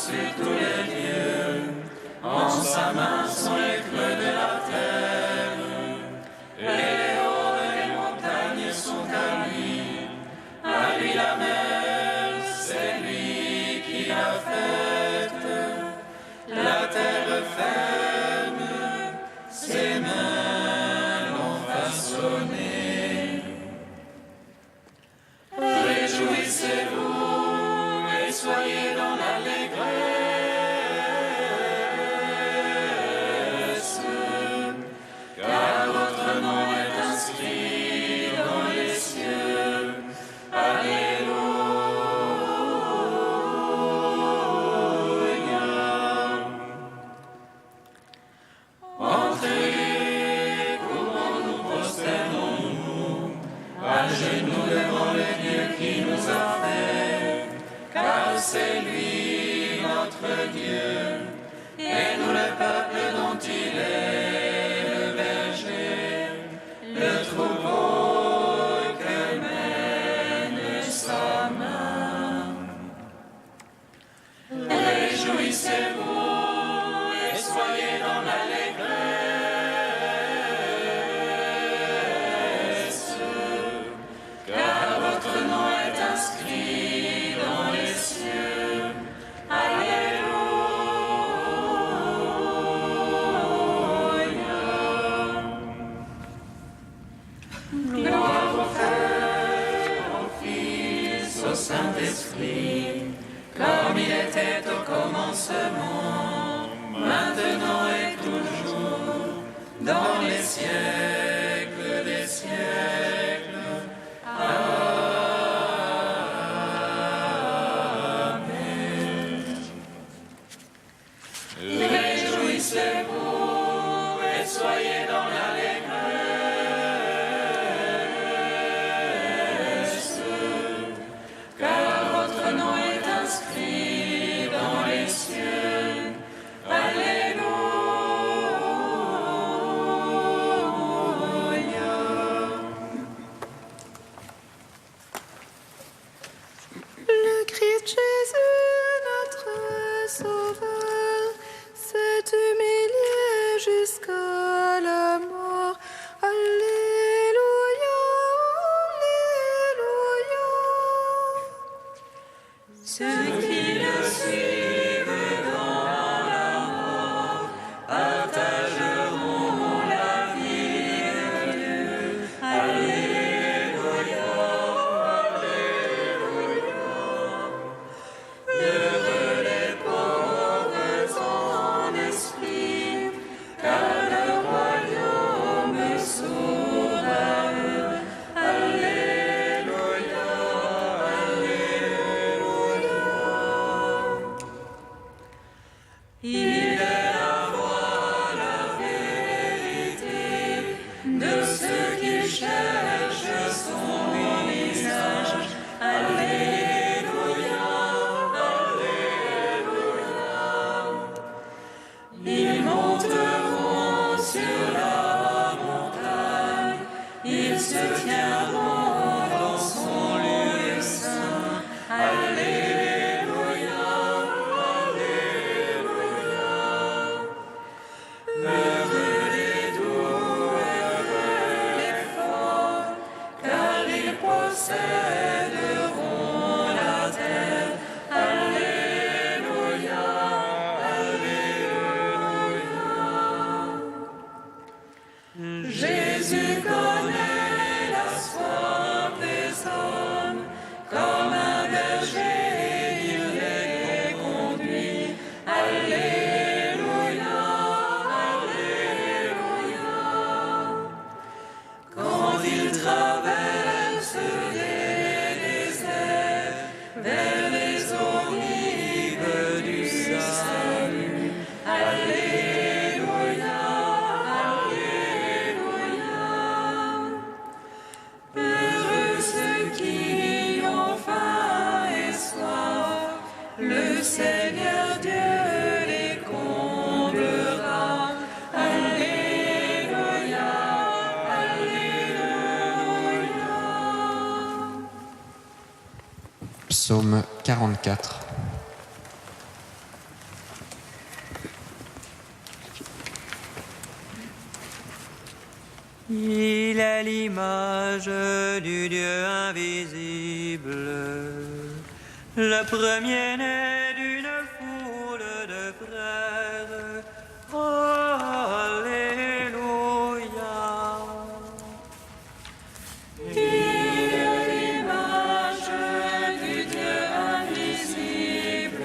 sur tous les lieux. En sa main sont les creux de la terre, et les hauts des montagnes sont à lui. À lui la mer, c'est lui qui l'a faite. La terre ferme, ses mains l'ont façonnée. Réjouissez-vous et soyez dans l'allégresse, car votre nom est inscrit dans les cieux. Alléluia. Entrez, courons-nous, prosternons-nous, à genoux devant le Dieu qui nous a fait, car c'est lui notre Dieu, et nous le peuple dont il est le berger, le troupeau que mène sa main. Réjouissez-vous et soyez dans l'allégresse, car votre nom est inscrit dans les cieux. Alléluia. Gloire au Père, au Fils, au Saint-Esprit, comme il était au commencement, maintenant et toujours, dans les siècles des siècles. Amen. Réjouissez-vous et soyez dans l'allégresse, car votre nom est inscrit dans les cieux. Alléluia. Le Christ Jésus, notre Sauveur, s'est humilié jusqu'à la mort. Alléluia, Alléluia. Ceux qui le suivent dans la mort partageront la vie de Dieu. Alléluia, Alléluia. Heureux les pauvres en esprit, car le royaume s'ouvre à eux. Alléluia, Alléluia. Il est la voie, la vérité, de ceux qui cherchent son visage. Alléluia, Alléluia. Ils monteront sur la montagne, ils se tiendront dans son lieu saint. Alléluia, Alléluia. Heureux les doux, heureux les forts, car ils posséderont la terre. Alléluia, Alléluia. Jésus connaît la soif des hommes, comme un berger il les conduit. Alléluia, Alléluia. Quand il traverse des déserts vers les eaux vives du salut. Alléluia, Alléluia. Heureux ceux qui ont faim et soif, le Seigneur Dieu les comblera. Alléluia, Alléluia. Psaume 44. Il est l'image du Dieu invisible, le premier-né d'une foule de frères. Alléluia. Il est l'image du Dieu invisible,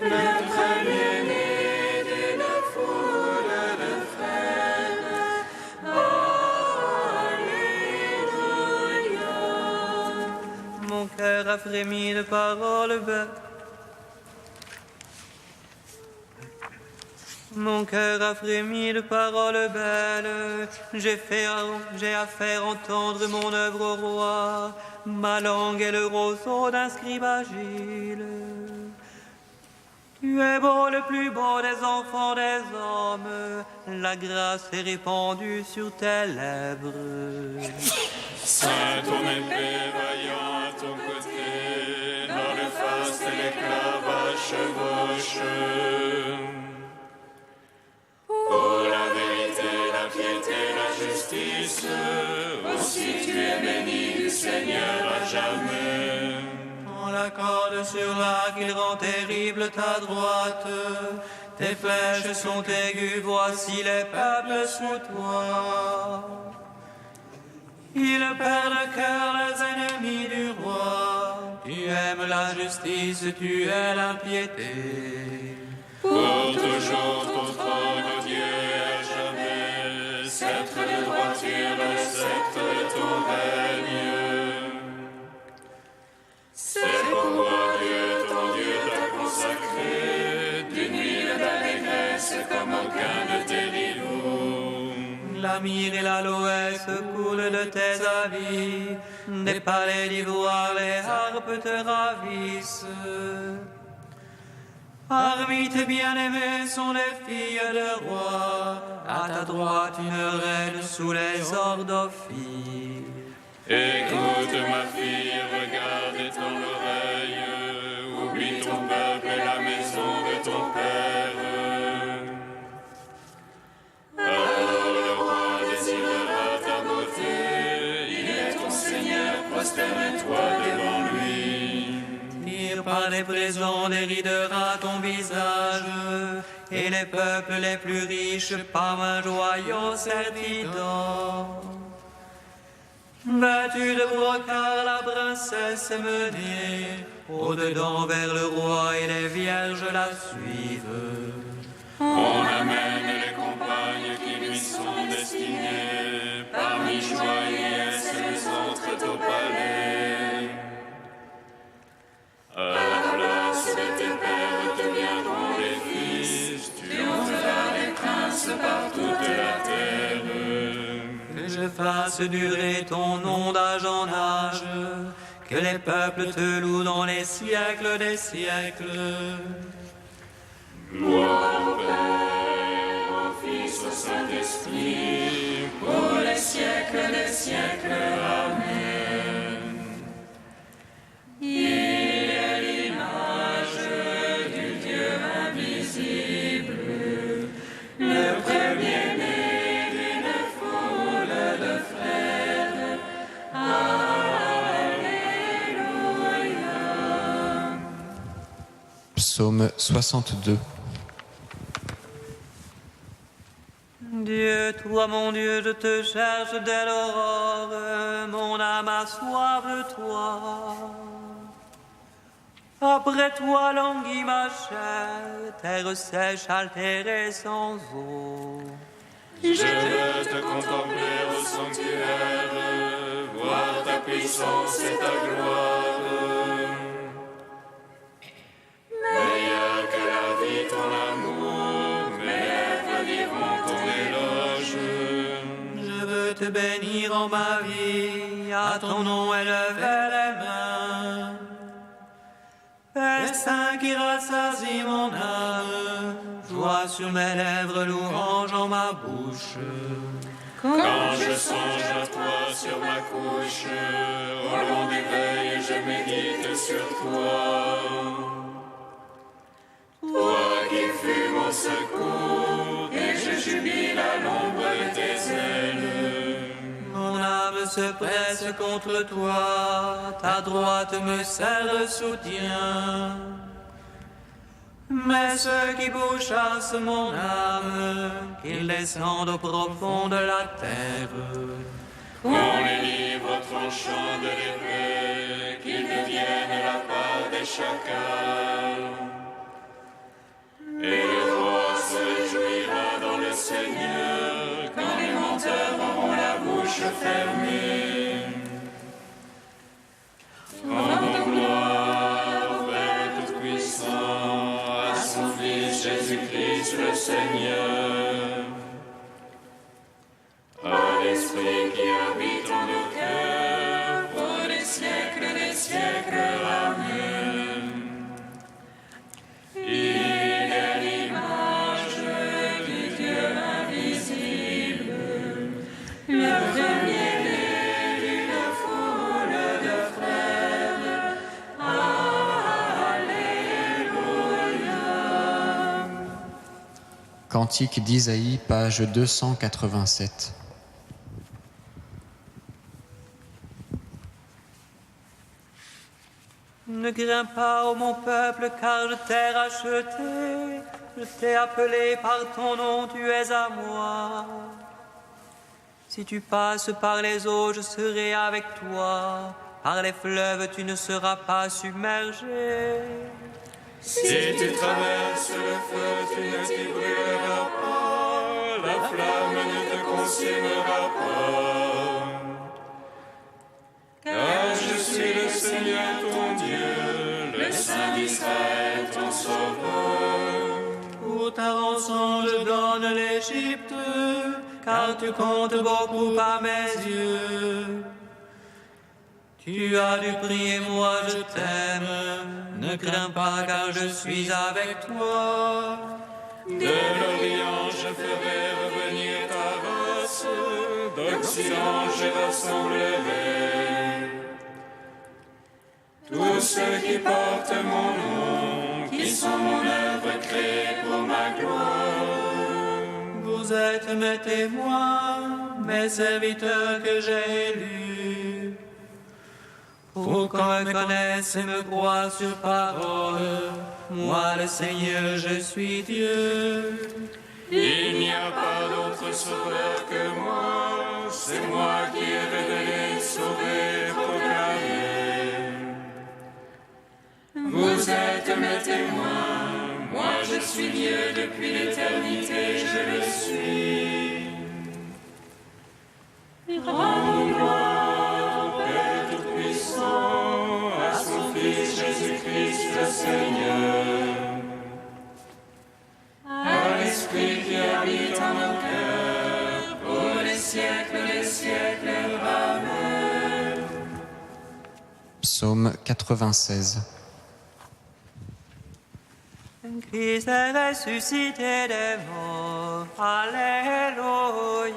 le premier-né d'une foule de frères. Alléluia. Mon cœur a frémi de paroles belles. Mon cœur a frémi de paroles belles. J'ai à faire entendre mon œuvre au roi. Ma langue est le roseau d'un scribe agile. Tu es beau, le plus beau des enfants des hommes. La grâce est répandue sur tes lèvres. Saint, ton épée vaillant à ton côté, dans le faste et l'éclat va chevauche. Pour la vérité, la piété, la justice, aussi tu es béni du Seigneur à jamais. On l'accorde sur l'arc, il rend terrible ta droite. Tes flèches sont aiguës, voici les peuples sous toi. Il perd le cœur les ennemis du roi. Tu aimes la justice, tu es la piété. Pour toujours ton trône, oh Dieu, à jamais, sceptre de droiture, le sceptre de ton règne. C'est pourquoi Dieu, ton Dieu, t'a consacré d'une huile d'allégresse comme aucun de tes rivaux. La myrrhe et l'aloès coulent de tes habits, des palais d'ivoire, les harpes te ravissent. Parmi tes bien-aimés sont les filles de roi, à ta droite une reine sous les ors d'Ophir. Écoute ma fille, regarde et tends l'oreille, oublie ton peuple et la maison de ton père. Alors le roi désirera ta beauté, il est ton Seigneur, prosterne-toi devant lui. Tire par les présents des rideurs à ton visage, et les peuples les plus riches par un joyau servi d'or. Vêtue de brocart, la princesse est menée au-dedans vers le roi et les vierges la suivent. On amène les compagnes qui lui sont destinées, parmi joie et liesse elles entrent au palais. À la place de tes pères te viendront les fils, tu monteras les princes par toute la terre. Que je fasse durer ton nom d'âge en âge, que les peuples te louent dans les siècles des siècles. Gloire au Père, au Fils, au Saint-Esprit, pour les siècles des siècles. Amen. Il est l'image du Dieu invisible, le premier-né d'une foule de frères. Alléluia. Psaume 62. Dieu, toi mon Dieu, je te cherche dès l'aurore, mon âme a soif de toi. Après toi languit ma chair, terre sèche, altérée sans eau. Je veux te contempler au sanctuaire, voir ta puissance et ta gloire. Meilleur que la vie, ton amour, mes lèvres diront ton éloge. Je veux te bénir en ma vie, à ton nom élever les mains. Festin qui rassasie mon âme, joie sur mes lèvres, louange en ma bouche. Quand je songe à toi sur ma couche, au long des veilles, je médite sur toi. Toi qui fus mon secours, et je jubile à l'ombre de tes ailes. se presse contre toi, ta droite me sert de soutien. Mais ceux qui pourchassent mon âme, qu'ils descendent au profond de la terre. Qu'on les livre tranchant de l'épée, qu'ils deviennent la part des chacals. Et le roi se réjouira dans le Seigneur, quand les menteurs auront la bouche fermée. Rendons gloire au Père Tout-Puissant, à son Fils Jésus-Christ le Seigneur, à l'Esprit qui habite en nos cœurs, pour les siècles des siècles. Amen. Il est l'image du Dieu invisible, le premier-né d'une foule de frères. Alléluia. Cantique d'Isaïe, page 287. Ne crains pas, ô mon peuple, car je t'ai racheté. Je t'ai appelé par ton nom, tu es à moi. Si tu passes par les eaux, je serai avec toi. Par les fleuves, tu ne seras pas submergé. Si tu traverses le feu, tu ne t'y brûleras pas, la flamme ne te consumera pas. Car je suis le Seigneur ton Dieu, le Saint d'Israël ton Sauveur. Pour ta rançon, je donne l'Égypte, car tu comptes beaucoup à mes yeux. Tu as du prix et moi je t'aime. Ne crains pas, car je suis avec toi. De l'Orient je ferai revenir ta race, d'Occident je rassemblerai tous ceux qui portent mon nom, qui sont mon œuvre créée pour ma gloire. Vous êtes mes témoins, mes serviteurs que j'ai élus, pour qu'on me connaisse et me croie sur parole. Moi, le Seigneur, je suis Dieu. Il n'y a pas d'autre sauveur que moi, c'est moi qui ai révélé, sauvé, proclamé. Vous êtes mes témoins, moi je suis Dieu depuis l'éternité, je le suis. Rendons gloire au Père Tout-Puissant, à son Fils Jésus-Christ le Seigneur, à l'Esprit qui habite en nos cœurs, pour les siècles des siècles. Amen. Psaume 96. Christ est ressuscité des morts. Alléluia.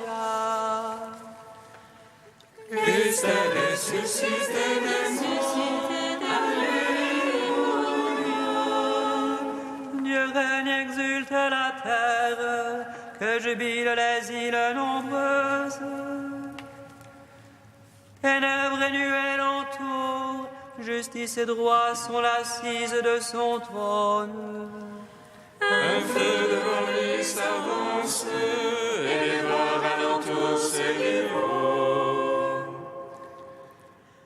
Christ est ressuscité des morts. Alléluia. Dieu règne, exulte la terre, que jubile les îles nombreuses. Ténèbres et nuées l'entourent, justice et droit sont l'assise de son trône. Un feu devant lui s'avance, et dévore alentour ses rivaux.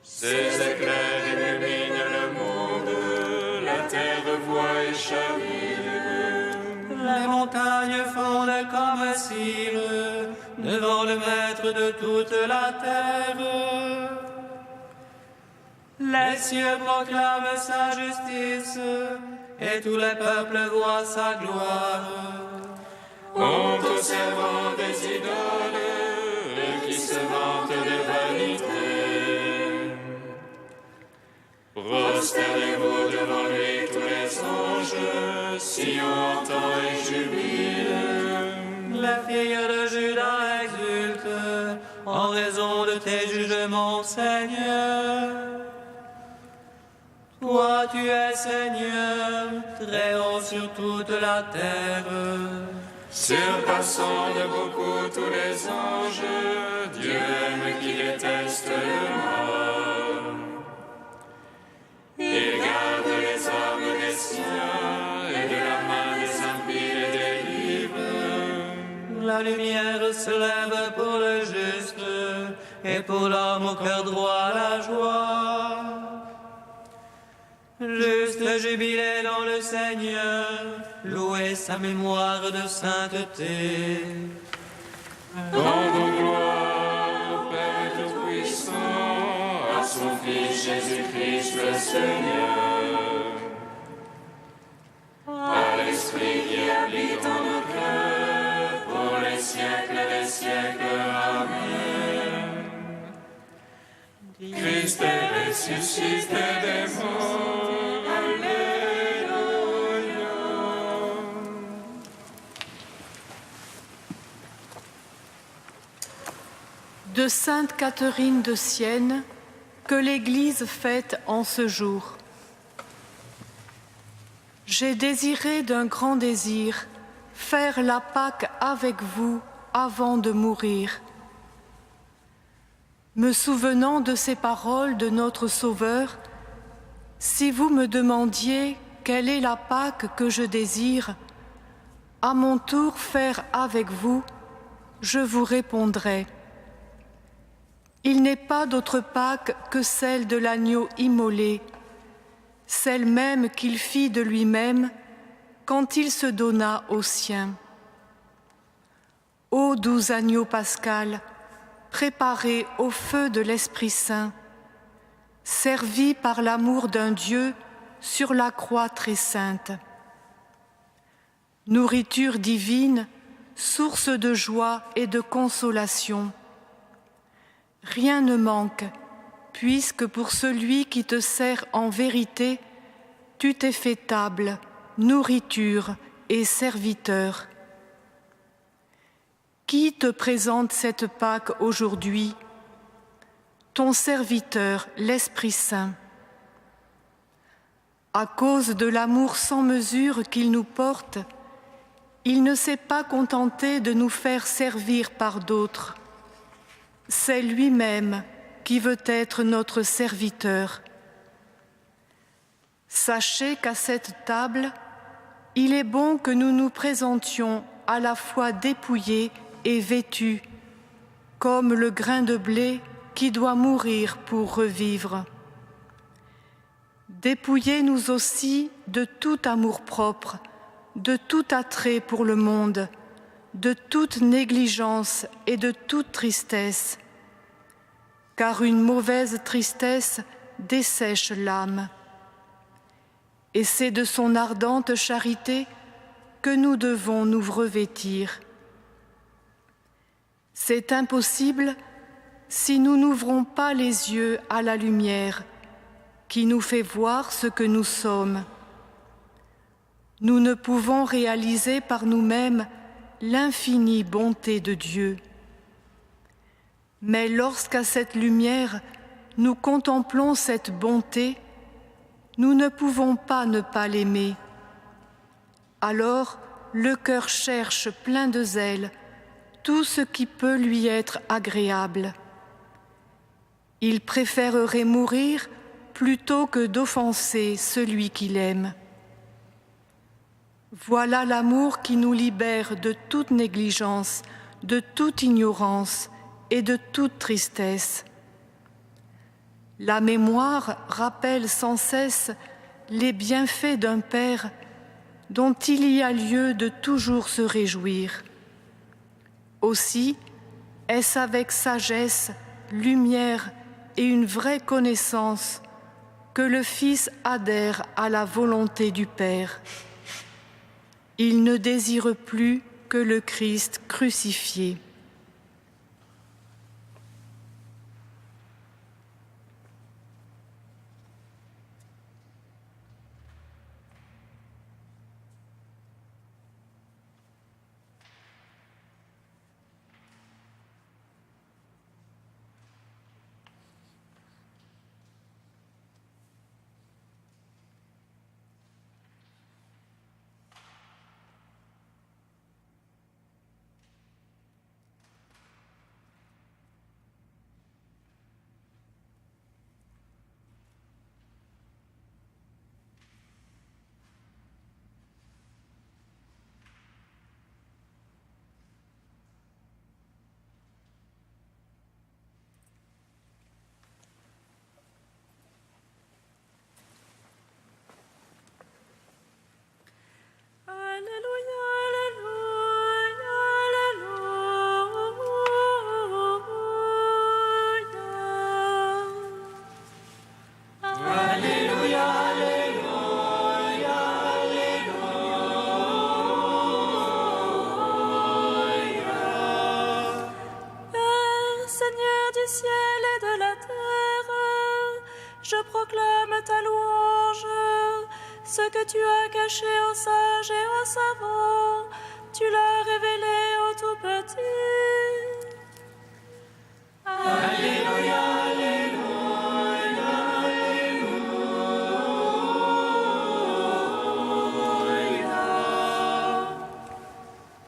Ses éclairs illuminent le monde, la terre voit et chavire. Les montagnes fondent comme cire devant le Maître de toute la terre. Les cieux proclament sa justice, et tous les peuples voient sa gloire. Honte aux servants des idoles, eux qui se vantent de vanité. Prosternez-vous devant lui tous les anges, Sion entend et jubile. Les filles de Juda exultent en raison de tes jugements, Seigneur. Toi, tu es Seigneur, très haut sur toute la terre. surpassant de beaucoup tous les anges, Dieu aime qui déteste le mal. Il garde les armes des siens et de la main des impies les délivre. La lumière se lève pour le juste, et pour l'homme au cœur droit la joie. Juste jubilé dans le Seigneur, louez sa mémoire de sainteté. Rendons gloire au Père Tout-Puissant, à son Fils Jésus-Christ le Seigneur, à l'Esprit qui habite en nos cœurs, pour les siècles des siècles. Amen. Christ est ressuscité des morts. Alléluia. De Sainte Catherine de Sienne, que l'Église fête en ce jour. J'ai désiré d'un grand désir faire la Pâque avec vous avant de mourir. Me souvenant de ces paroles de notre Sauveur, si vous me demandiez quelle est la Pâque que je désire, à mon tour faire avec vous, je vous répondrai. Il n'est pas d'autre Pâque que celle de l'agneau immolé, celle même qu'il fit de lui-même quand il se donna aux siens. Ô doux agneau pascal, préparé au feu de l'Esprit Saint, servi par l'amour d'un Dieu sur la croix très sainte. Nourriture divine, source de joie et de consolation. Rien ne manque, puisque pour celui qui te sert en vérité, tu t'es fait table, nourriture et serviteur. Qui te présente cette Pâque aujourd'hui? Ton serviteur, l'Esprit Saint. À cause de l'amour sans mesure qu'il nous porte, il ne s'est pas contenté de nous faire servir par d'autres. C'est lui-même qui veut être notre serviteur. Sachez qu'à cette table, il est bon que nous nous présentions à la fois dépouillés et vêtus, comme le grain de blé qui doit mourir pour revivre. Dépouillez-nous aussi de tout amour-propre, de tout attrait pour le monde, de toute négligence et de toute tristesse, car une mauvaise tristesse dessèche l'âme. Et c'est de son ardente charité que nous devons nous revêtir. C'est impossible si nous n'ouvrons pas les yeux à la lumière qui nous fait voir ce que nous sommes. Nous ne pouvons réaliser par nous-mêmes l'infinie bonté de Dieu. Mais lorsqu'à cette lumière, nous contemplons cette bonté, nous ne pouvons pas ne pas l'aimer. Alors, le cœur cherche plein de zèle tout ce qui peut lui être agréable. Il préférerait mourir plutôt que d'offenser celui qu'il aime. Voilà l'amour qui nous libère de toute négligence, de toute ignorance et de toute tristesse. La mémoire rappelle sans cesse les bienfaits d'un Père dont il y a lieu de toujours se réjouir. Aussi, est-ce avec sagesse, lumière et une vraie connaissance que le Fils adhère à la volonté du Père. Il ne désire plus que le Christ crucifié. ce que tu as caché aux sages et aux savants, tu l'as révélé aux tout petits. Alléluia, Alléluia, Alléluia.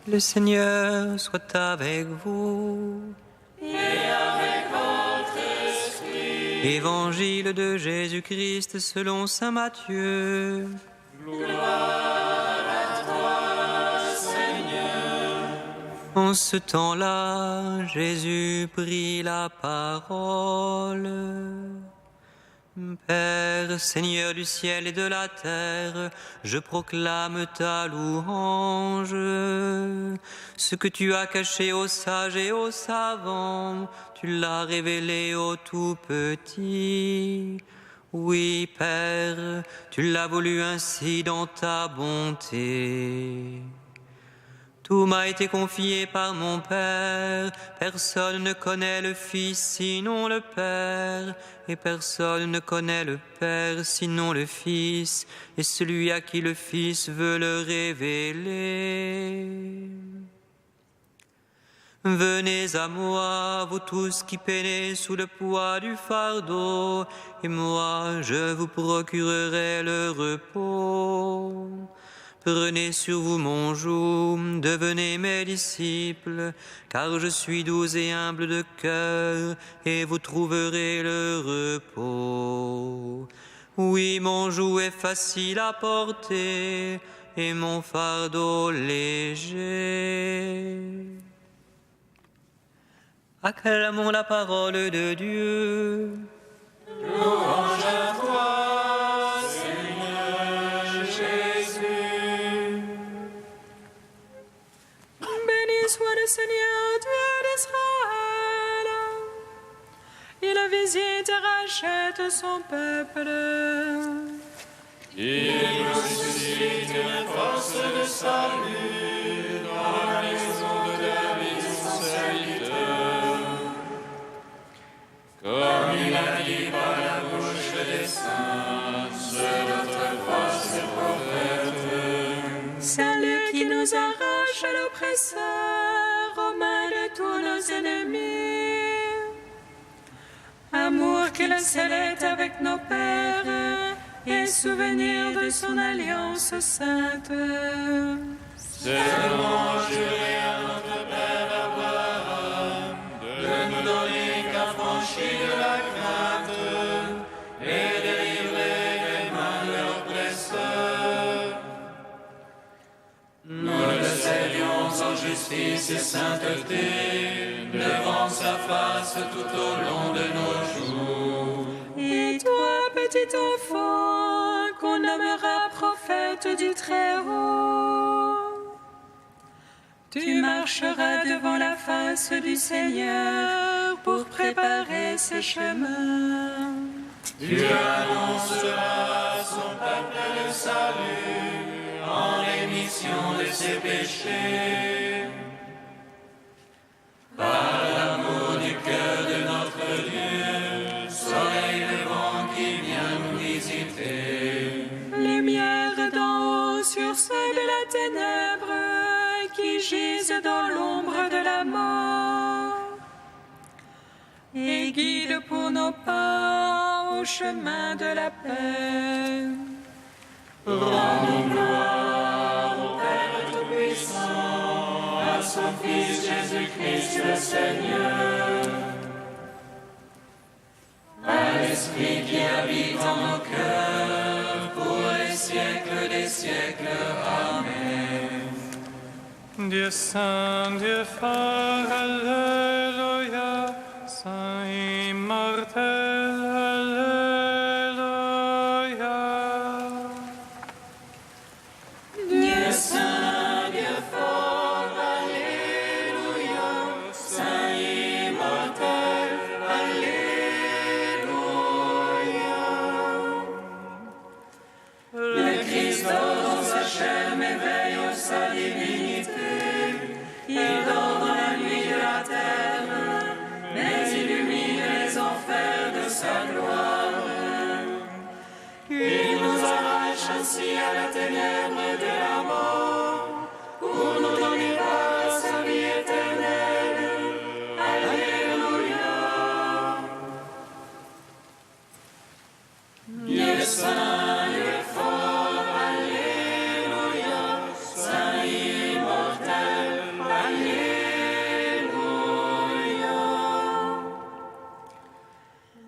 Le Seigneur soit avec vous. Et avec votre esprit. Évangile de Jésus-Christ selon saint Matthieu. Gloire à toi, Seigneur. En ce temps-là, Jésus prit la parole. Père, Seigneur du ciel et de la terre, je proclame ta louange. Ce que tu as caché aux sages et aux savants, tu l'as révélé aux tout petits. Oui, Père, tu l'as voulu ainsi dans ta bonté. Tout m'a été confié par mon Père. Personne ne connaît le Fils sinon le Père, et personne ne connaît le Père sinon le Fils, et celui à qui le Fils veut le révéler. Venez à moi, vous tous qui peinez sous le poids du fardeau, et moi je vous procurerai le repos. Prenez sur vous mon joug, devenez mes disciples, car je suis doux et humble de cœur, et vous trouverez le repos. Oui, mon joug est facile à porter, et mon fardeau léger. Acclamons la parole de Dieu. Louange à toi, Seigneur Jésus. Béni soit le Seigneur, Dieu d'Israël. Il visite et rachète son peuple. Il nous suscite une force de salut dans la maison de David, son serviteur. Comme il a dit par la bouche des saints, c'est notre force et prophète. Salut qui nous arrache à l'oppresseur, aux mains de tous nos ennemis. Amour qu'il scellait avec nos pères, et souvenir de son alliance sainte. Serment juré à notre Père Abraham, de nous donner qu'affranchis de la crainte, et délivrer des mains de l'oppresseur. Nous le saluons en justice et sainteté, devant sa face tout au long de nos jours. Et toi, petit enfant, qu'on nommera prophète du Très-Haut, tu marcheras devant la face du Seigneur pour préparer ses chemins. Tu annonceras à son peuple le salut, en rémission de ses péchés. Par l'amour du cœur de notre Dieu, soleil levant qui vient nous visiter. Lumière d'en haut sur ceux de la ténèbre qui gisent dans l'ombre de la mort. Et guide pour nos pas au chemin de la paix. Rendons gloire au Père Tout-Puissant, à son Fils Jésus-Christ le Seigneur, à l'Esprit qui habite en nos cœurs, pour les siècles des siècles. Amen. Dieu saint, Dieu fort, Alléluia, saint immortel, Alléluia. Dieu saint, Dieu fort, Alléluia, saint immortel, Alléluia. Le Christ dans sa chair m'éveille sa divinité. Il dort dans la nuit de la terre, mais illumine les enfers de sa gloire. Il nous arrache aussi à la ténèbre de la mort, pour nous donner part à sa vie éternelle. Alléluia. Dieu saint, Dieu fort, Alléluia. Saint immortel, Alléluia.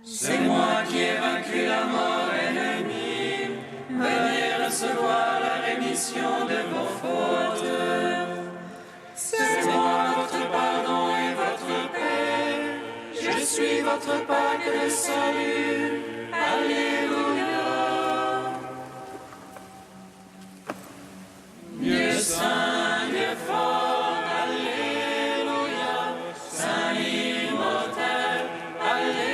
C'est moi qui ai vaincu la mort ennemie. Venez recevoir la rémission de vos fautes. C'est moi votre pardon et votre paix. Je suis votre Pâque de salut. Alléluia. Dieu saint, Dieu fort, Alléluia. Saint immortel, Alléluia.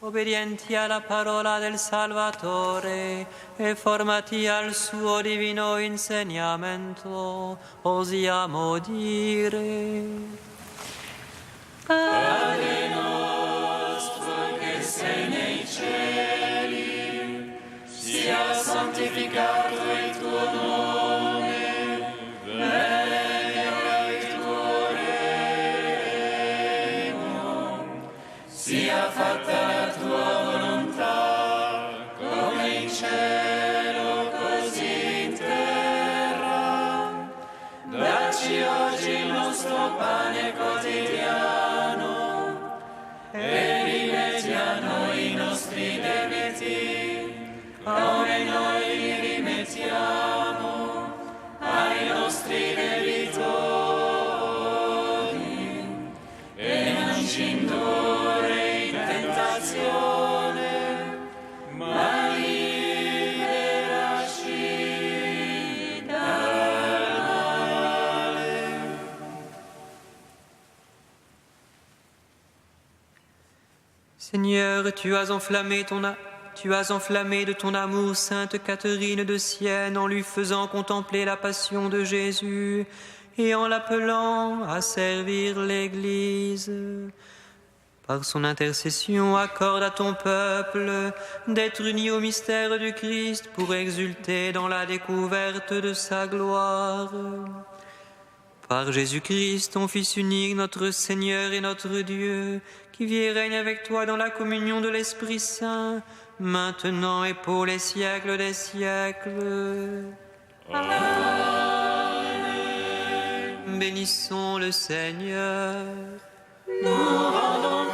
Obbedienti alla parola del Salvatore e formati al suo divino insegnamento, osiamo dire: Padre nostro che sei nei cieli, sia santificato il tuo nome, venga il tuo regno, sia fatta la tua volontà, come in cielo così in terra. Dacci oggi il nostro pane quotidiano e rimetti a noi i nostri debiti, come noi li rimettiamo ai nostri debitori, e non ci indurre in tentazione, ma liberaci dal male. Seigneur, tu as enflammé de ton amour Sainte Catherine de Sienne en lui faisant contempler la passion de Jésus et en l'appelant à servir l'Église. Par son intercession, accorde à ton peuple d'être uni au mystère du Christ pour exulter dans la découverte de sa gloire. Par Jésus-Christ, ton Fils unique, notre Seigneur et notre Dieu, qui vit et règne avec toi dans la communion de l'Esprit Saint, maintenant et pour les siècles des siècles. Amen. Bénissons le Seigneur. Nous rendons